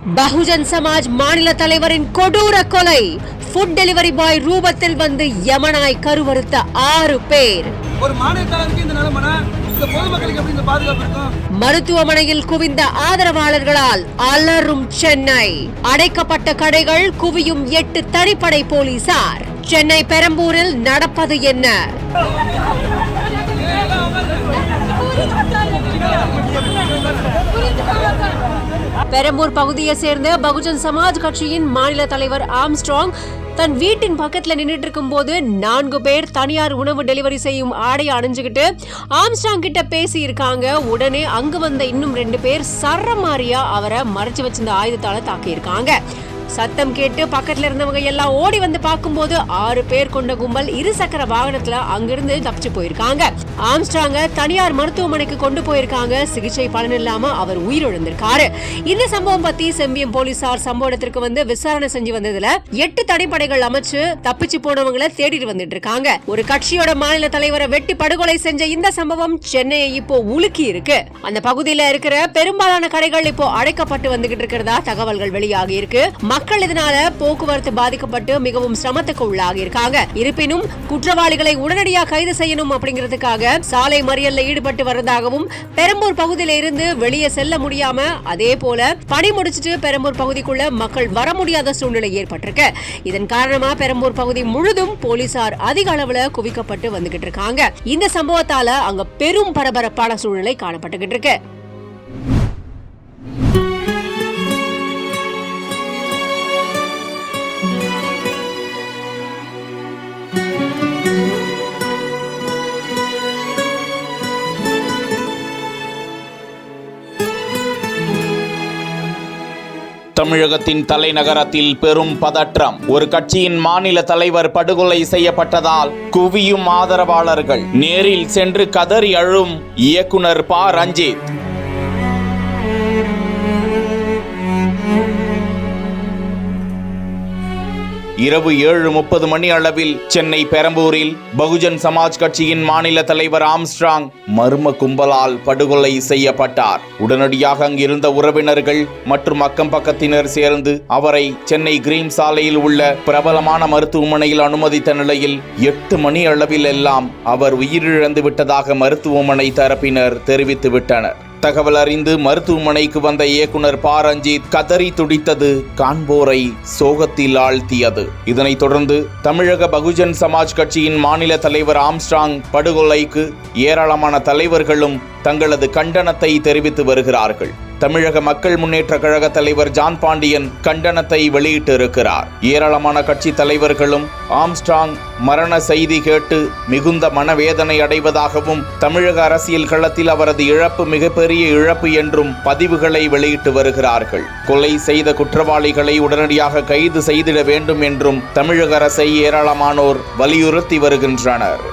பகுஜன் சமாஜ் மாநில தலைவரின் கொடூர கொலை. ஃபுட் டெலிவரி பாய் ரூபத்தில் வந்து யமனாய் கருவறுத்த 6 பேர். ஒரு மாநில தலைவருக்கு இந்த நிலைமை, இந்த பொதுமக்களுக்கு எப்படி இந்த பாதுகாப்பு இருக்கும்? மருத்துவமனையில் குவிந்த ஆதரவாளர்களால் அலறும் சென்னை. அடைக்கப்பட்ட கடைகள், குவியும் 8 தனிப்படை போலீசார். சென்னை பெரம்பூரில் நடப்பது என்ன? பெரம்பூர் பகுதியை சேர்ந்த பகுஜன் சமாஜ் கட்சியின் மாநில தலைவர் ஆம்ஸ்ட்ராங் தன் வீட்டின் பக்கத்துல நின்றுட்டு இருக்கும் போது 4 பேர் தனியார் உணவு டெலிவரி செய்யும் ஆடையை அணிஞ்சுக்கிட்டு ஆம்ஸ்ட்ராங் கிட்ட பேசி இருக்காங்க. உடனே அங்கு வந்த இன்னும் 2 பேர் சரமாரியா அவரை மறைச்சு வச்சிருந்த ஆயுதத்தால தாக்கி இருக்காங்க. சத்தம் கேட்டு பக்கத்துல இருந்தவங்க எல்லாம் ஓடி வந்து பார்க்கும்போது 6 பேர் கொண்ட கும்பல் இருசக்கர வாகனத்துல அங்கிருந்து தப்பிச்சு போயிருக்காங்க. ஆம்ஸ்ட்ராங்க தனியார் மருத்துவமனைக்கு கொண்டு போயிருக்காங்க. சிகிச்சை பலன் இல்லாம அவர் உயிரிழந்திருக்காரு. இந்த சம்பவம் பத்தி செம்பியம் போலீசார் சம்பவ இடத்திற்கு வந்து விசாரணை செஞ்சு வந்ததுல 8 தனிப்படைகள் அமைச்சு தப்பிச்சு போனவங்களை தேடிட்டு வந்துட்டு இருக்காங்க. ஒரு கட்சியோட மாநில தலைவரை வெட்டி படுகொலை செஞ்ச இந்த சம்பவம் சென்னையை இப்போ உலுக்கி இருக்கு. அந்த பகுதியில இருக்கிற பெரும்பாலான கடைகள் இப்போ அடைக்கப்பட்டு வந்துகிட்டு இருக்கிறதா தகவல்கள் வெளியாகி இருக்கு. மக்கள் இதனால போக்குவரத்து பாதிக்கப்பட்டு மிகவும் சிரமத்துக்கு உள்ளாகி இருக்காங்க. இருப்பினும் குற்றவாளிகளை உடனடியாக கைது செய்யணும் அப்படிங்கிறதுக்காக சாலை மறியல்ல ஈடுபட்டு வருவதாகவும், பெரம்பூர் பகுதியில இருந்து வெளியே செல்ல முடியாம அதே போல பணி முடிச்சிட்டு பெரம்பூர் பகுதிக்குள்ள மக்கள் வர முடியாத சூழ்நிலை ஏற்பட்டிருக்கு. இதன் காரணமா பெரம்பூர் பகுதி முழுதும் போலீசார் அதிக அளவுல குவிக்கப்பட்டு வந்துகிட்டு இருக்காங்க. இந்த சம்பவத்தால அங்க பெரும் பரபரப்பான சூழ்நிலை காணப்பட்டுகிட்டு இருக்கு. தமிழகத்தின் தலைநகரத்தில் பெரும் பதற்றம். ஒரு கட்சியின் மாநில தலைவர் படுகொலை செய்யப்பட்டதால் குவியும் ஆதரவாளர்கள். நேரில் சென்று கதறி அழும் இயக்குனர் ப. ரஞ்சித். இரவு 7:30 மணி அளவில் சென்னை பெரம்பூரில் பகுஜன் சமாஜ் கட்சியின் மாநில தலைவர் ஆம்ஸ்ட்ராங் மர்ம கும்பலால் படுகொலை செய்யப்பட்டார். உடனடியாக அங்கிருந்த உறவினர்கள் மற்றும் அக்கம் பக்கத்தினர் சேர்ந்து அவரை சென்னை கிரீன் சாலையில் உள்ள பிரபலமான மருத்துவமனையில் அனுமதித்த நிலையில் 8 மணி அளவில் எல்லாம் அவர் உயிரிழந்து விட்டதாக மருத்துவமனை தரப்பினர் தெரிவித்து விட்டனர். தகவல் அறிந்து மருத்துவமனைக்கு வந்த இயக்குனர் ப. ரஞ்சித் கதறி துடித்தது காண்போரை சோகத்தில் ஆழ்த்தியது. இதனைத் தொடர்ந்து தமிழக பகுஜன் சமாஜ் கட்சியின் மாநில தலைவர் ஆம்ஸ்ட்ராங் படுகொலைக்கு ஏராளமான தலைவர்களும் தங்களது கண்டனத்தை தெரிவித்து வருகிறார்கள். தமிழக மக்கள் முன்னேற்ற கழக தலைவர் ஜான் பாண்டியன் கண்டனத்தை வெளியிட்டிருக்கிறார். ஏராளமான கட்சி தலைவர்களும் ஆம்ஸ்ட்ராங் மரண செய்தி கேட்டு மிகுந்த மனவேதனை அடைவதாகவும், தமிழக அரசியல் களத்தில் அவரது இழப்பு மிகப்பெரிய இழப்பு என்றும் பதிவுகளை வெளியிட்டு வருகிறார்கள். கொலை செய்த குற்றவாளிகளை உடனடியாக கைது செய்திட வேண்டும் என்றும் தமிழக அரசை ஏராளமானோர் வலியுறுத்தி வருகின்றனர்.